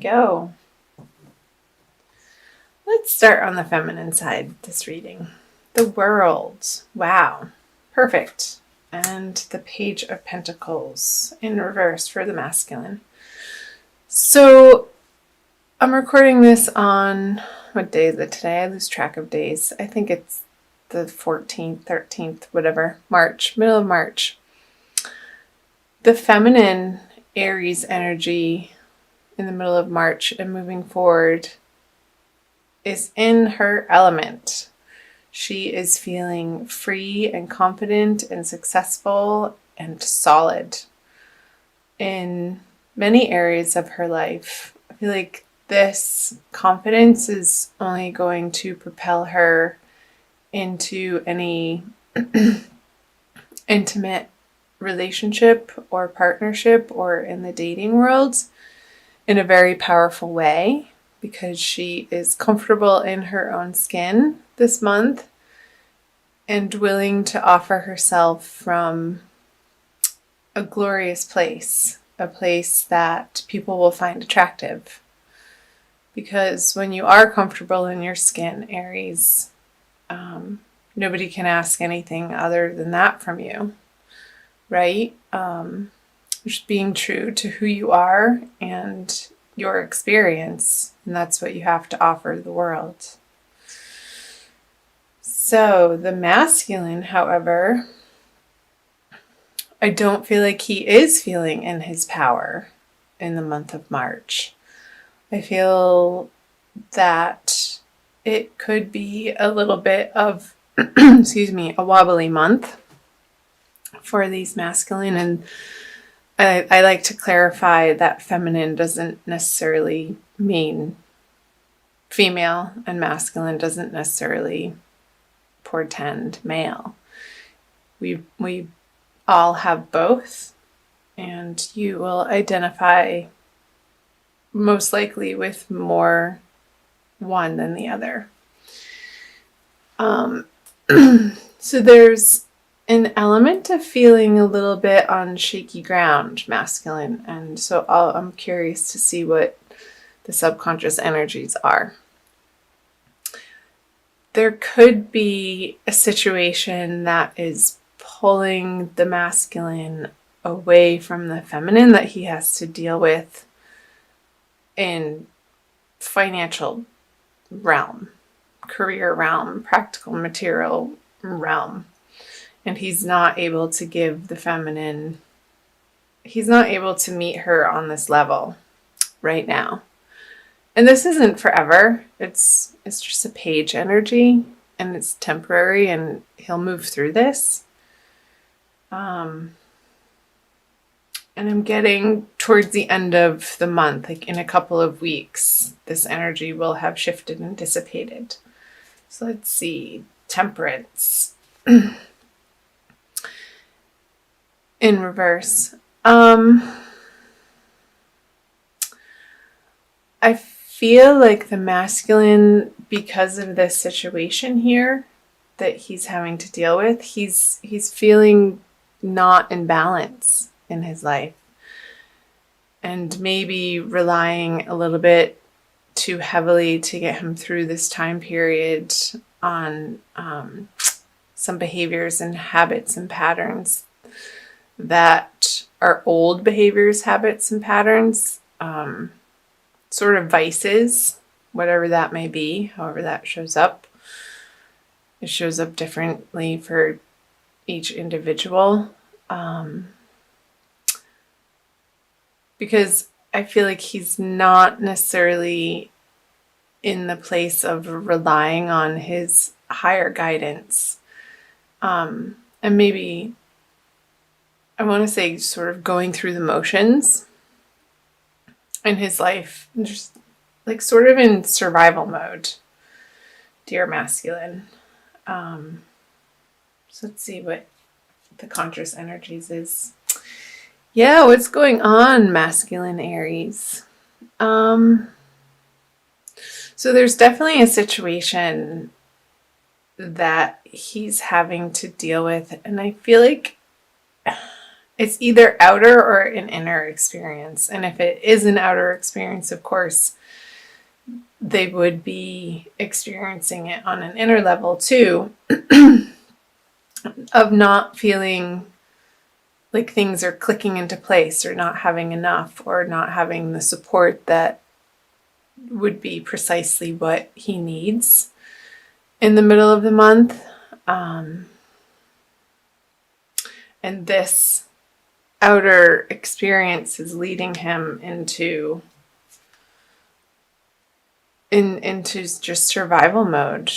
go. Let's start on the feminine side of this reading. The World. Wow. Perfect. And the Page of Pentacles in reverse for the masculine. So I'm recording this on, what day is it today? I lose track of days. I think it's the 14th, 13th, whatever, March, middle of March. The feminine Aries energy in the middle of March and moving forward is in her element. She is feeling free and confident and successful and solid in many areas of her life. I feel like this confidence is only going to propel her into any intimate relationship or partnership or in the dating world in a very powerful way, because she is comfortable in her own skin this month and willing to offer herself from a glorious place, a place that people will find attractive. Because when you are comfortable in your skin, Aries, nobody can ask anything other than that from you, right? Just being true to who you are and your experience, and that's what you have to offer the world. So the masculine, however, I don't feel like he is feeling in his power in the month of March. I feel that it could be a little bit of, a wobbly month for these masculine. And I like to clarify that feminine doesn't necessarily mean female, and masculine doesn't necessarily portend male. We all have both, and you will identify most likely with more one than the other. So there's an element of feeling a little bit on shaky ground, masculine, and so I'm curious to see what the subconscious energies are. There could be a situation that is pulling the masculine away from the feminine that he has to deal with in financial realm, career realm, practical material realm. And he's not able to give the feminine, he's not able to meet her on this level right now. And this isn't forever. It's just a page energy, and it's temporary, and he'll move through this. And I'm getting towards the end of the month, like in a couple of weeks, this energy will have shifted and dissipated. So let's see. Temperance. In reverse. I feel like the masculine, because of this situation here that he's having to deal with, he's feeling not in balance in his life, and maybe relying a little bit too heavily to get him through this time period on some behaviors and habits and patterns that are old behaviors, habits, and patterns, sort of vices, whatever that may be, however that shows up. It shows up differently for each individual. Because I feel like he's not necessarily in the place of relying on his higher guidance. And maybe, I want to say, sort of going through the motions in his life, just like sort of in survival mode, dear masculine. So let's see what the conscious energies is. Yeah, what's going on, masculine Aries? So there's definitely a situation that he's having to deal with, and I feel like it's either outer or an inner experience. And if it is an outer experience, of course, they would be experiencing it on an inner level too, of not feeling like things are clicking into place or not having enough or not having the support that would be precisely what he needs in the middle of the month. And this outer experience is leading him into just survival mode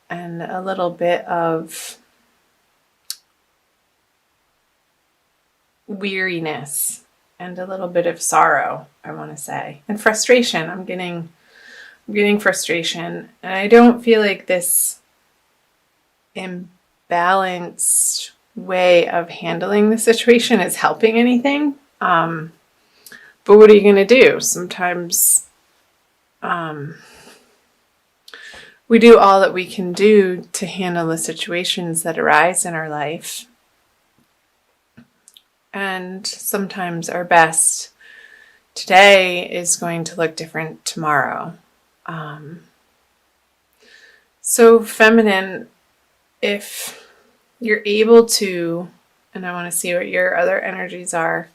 and a little bit of weariness and a little bit of sorrow, I want to say, and frustration. I'm getting frustration, and I don't feel like this imbalanced way of handling the situation is helping anything. But what are you going to do? Sometimes we do all that we can do to handle the situations that arise in our life. And sometimes our best today is going to look different tomorrow. So feminine, if you're able to, and I want to see what your other energies are,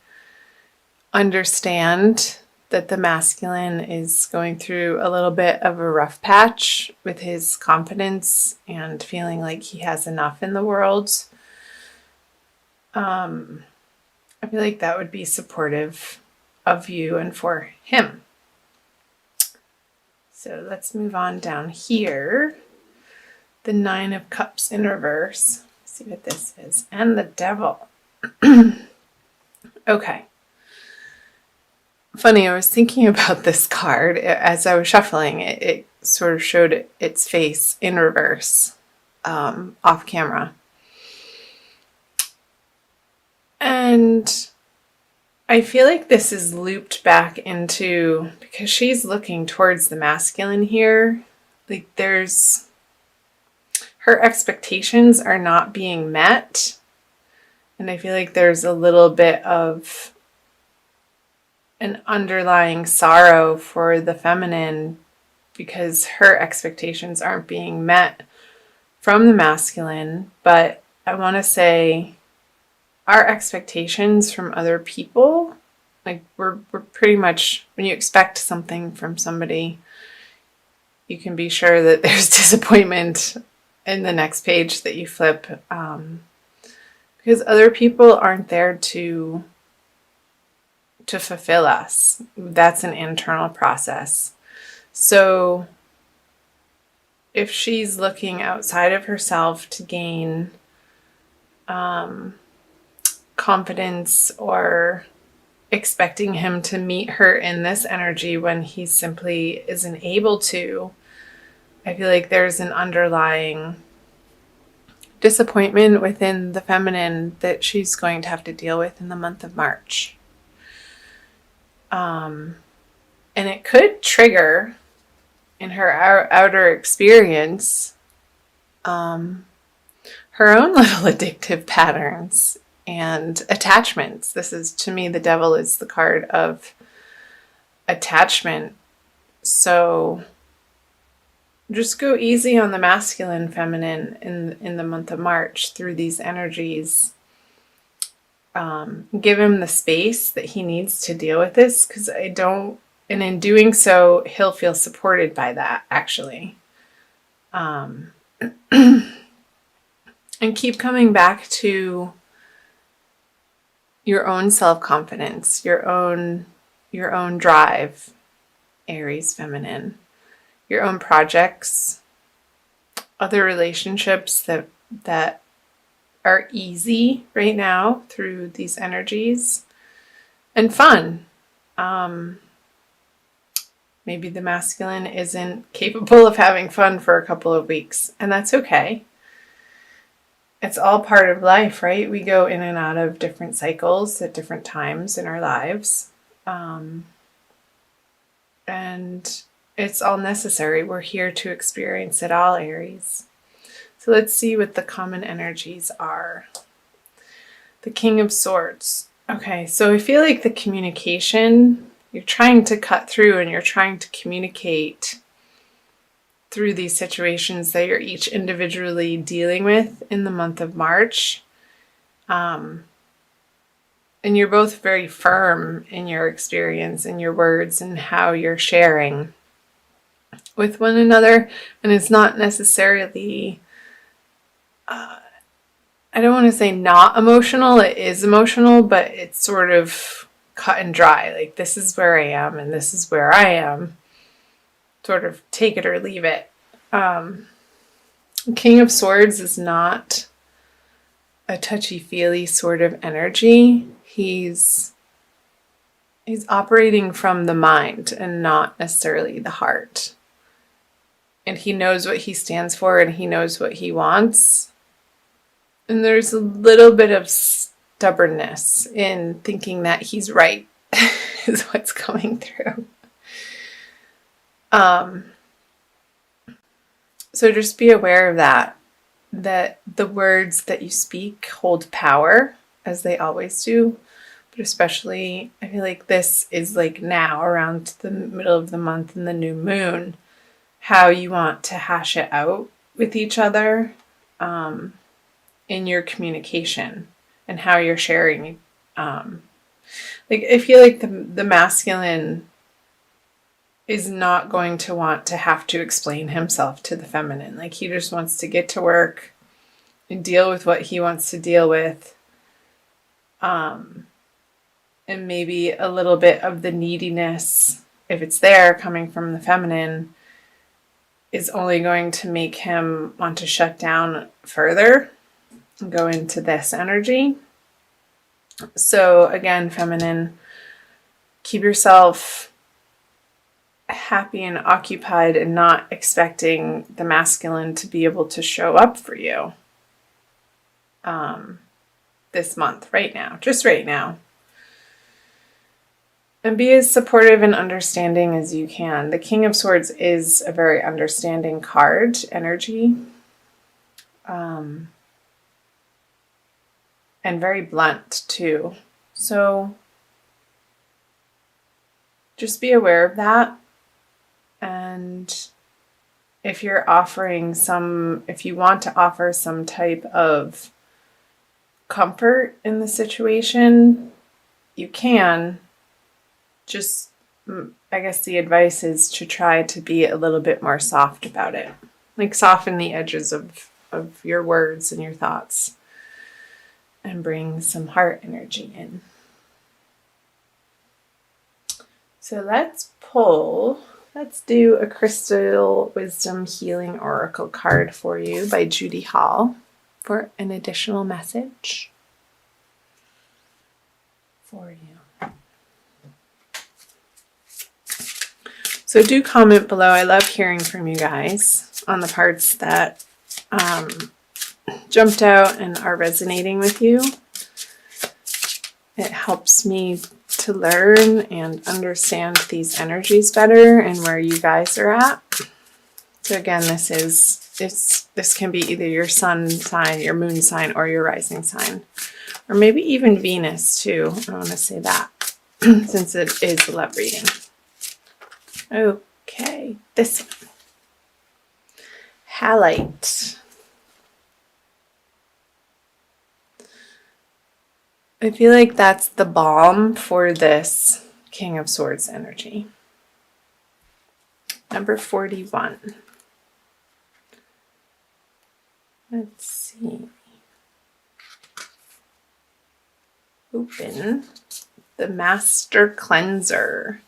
understand that the masculine is going through a little bit of a rough patch with his confidence and feeling like he has enough in the world. I feel like that would be supportive of you and for him. So let's move on down here. The 9 of Cups in reverse. Let's see what this is. And the Devil. Okay. Funny, I was thinking about this card as I was shuffling. It sort of showed its face in reverse, off camera. And I feel like this is looped back into, because she's looking towards the masculine here, like her expectations are not being met. And I feel like there's a little bit of an underlying sorrow for the feminine because her expectations aren't being met from the masculine. But I want to say our expectations from other people, like we're pretty much, when you expect something from somebody, you can be sure that there's disappointment in the next page that you flip, because other people aren't there to fulfill us. That's an internal process. So if she's looking outside of herself to gain confidence or expecting him to meet her in this energy when he simply isn't able to, I feel like there's an underlying disappointment within the feminine that she's going to have to deal with in the month of March. And it could trigger in her outer experience her own little addictive patterns and attachments. This is, to me, the Devil is the card of attachment. So just go easy on the masculine, feminine in the month of March through these energies. Give him the space that he needs to deal with this, because and in doing so, he'll feel supported by that, actually. And keep coming back to your own self-confidence, your own drive, Aries feminine, your own projects, other relationships that are easy right now through these energies, and fun. Maybe the masculine isn't capable of having fun for a couple of weeks, and that's okay. It's all part of life, right? We go in and out of different cycles at different times in our lives. And it's all necessary. We're here to experience it all, Aries. So let's see what the common energies are. The King of Swords. Okay, so I feel like the communication, you're trying to cut through and you're trying to communicate through these situations that you're each individually dealing with in the month of March. And you're both very firm in your experience and your words and how you're sharing with one another. And it's not necessarily, I don't want to say not emotional. It is emotional, but it's sort of cut and dry. Like, this is where I am and this is where I am. Sort of take it or leave it. King of Swords is not a touchy-feely sort of energy. He's operating from the mind and not necessarily the heart. And he knows what he stands for and he knows what he wants. And there's a little bit of stubbornness in thinking that he's right is what's coming through. So just be aware of that the words that you speak hold power, as they always do. But especially, I feel like this is like now around the middle of the month and the new moon, how you want to hash it out with each other in your communication and how you're sharing. Like, I feel like the masculine is not going to want to have to explain himself to the feminine. Like, he just wants to get to work and deal with what he wants to deal with. And maybe a little bit of the neediness, if it's there, coming from the feminine, is only going to make him want to shut down further and go into this energy. So again, feminine, keep yourself happy and occupied and not expecting the masculine to be able to show up for you this month, right now, just right now. And be as supportive and understanding as you can. The King of Swords is a very understanding card energy. And very blunt too. So just be aware of that. And if you want to offer some type of comfort in the situation, you can. Just, I guess the advice is to try to be a little bit more soft about it. Like, soften the edges of your words and your thoughts and bring some heart energy in. So let's do a Crystal Wisdom Healing Oracle card for you by Judy Hall for an additional message for you. So do comment below. I love hearing from you guys on the parts that jumped out and are resonating with you. It helps me to learn and understand these energies better and where you guys are at. So again, this can be either your sun sign, your moon sign, or your rising sign, or maybe even Venus too. I want to say that since it is a love reading. Okay, this one. Halite. I feel like that's the balm for this King of Swords energy. Number 41. Let's see. Open the Master Cleanser.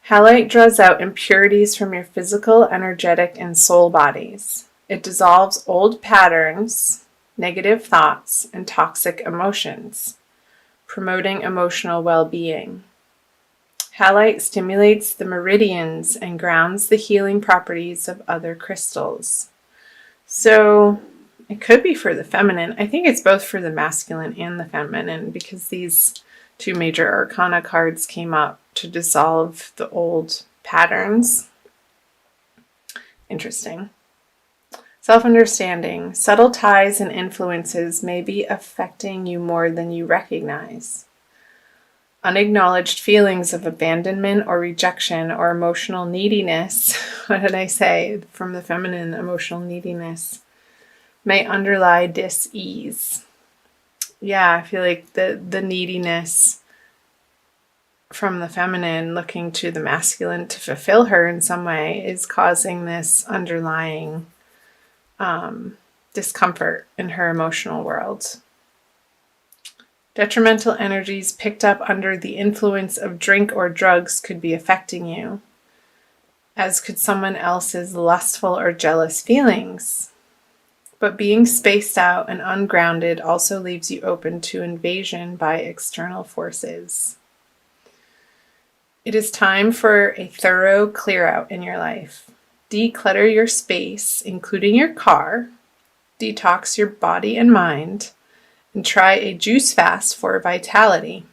Halite draws out impurities from your physical, energetic, and soul bodies. It dissolves old patterns, negative thoughts, and toxic emotions, promoting emotional well-being. Halite stimulates the meridians and grounds the healing properties of other crystals. So it could be for the feminine. I think it's both for the masculine and the feminine, because these two major arcana cards came up to dissolve the old patterns. Interesting. Self-understanding. Subtle ties and influences may be affecting you more than you recognize. Unacknowledged feelings of abandonment or rejection or emotional neediness, what did I say from the feminine, emotional neediness, may underlie dis-ease. Yeah, I feel like the neediness from the feminine looking to the masculine to fulfill her in some way is causing this underlying discomfort in her emotional world. Detrimental energies picked up under the influence of drink or drugs could be affecting you, as could someone else's lustful or jealous feelings. But being spaced out and ungrounded also leaves you open to invasion by external forces. It is time for a thorough clear out in your life. Declutter your space, including your car, detox your body and mind, and try a juice fast for vitality.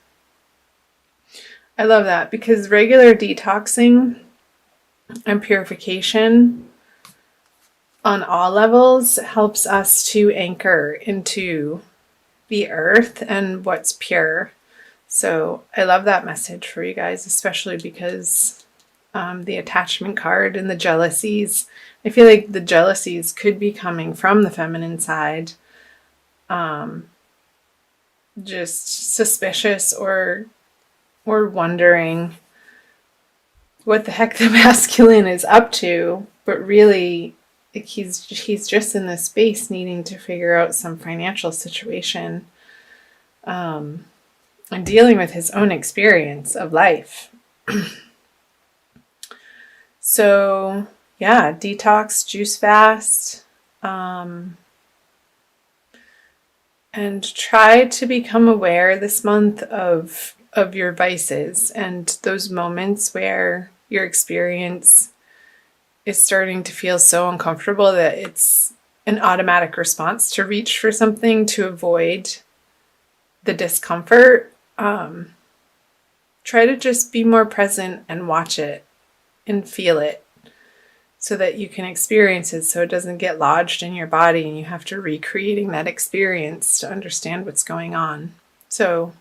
I love that because regular detoxing and purification on all levels helps us to anchor into the earth and what's pure. So I love that message for you guys, especially because the attachment card and the jealousies. I feel like the jealousies could be coming from the feminine side. Just suspicious or wondering what the heck the masculine is up to, but really he's just in this space needing to figure out some financial situation and dealing with his own experience of life. So yeah, detox, juice fast, and try to become aware this month of your vices and those moments where your experience is starting to feel so uncomfortable that it's an automatic response to reach for something to avoid the discomfort. Try to just be more present and watch it and feel it so that you can experience it so it doesn't get lodged in your body and you have to recreating that experience to understand what's going on. So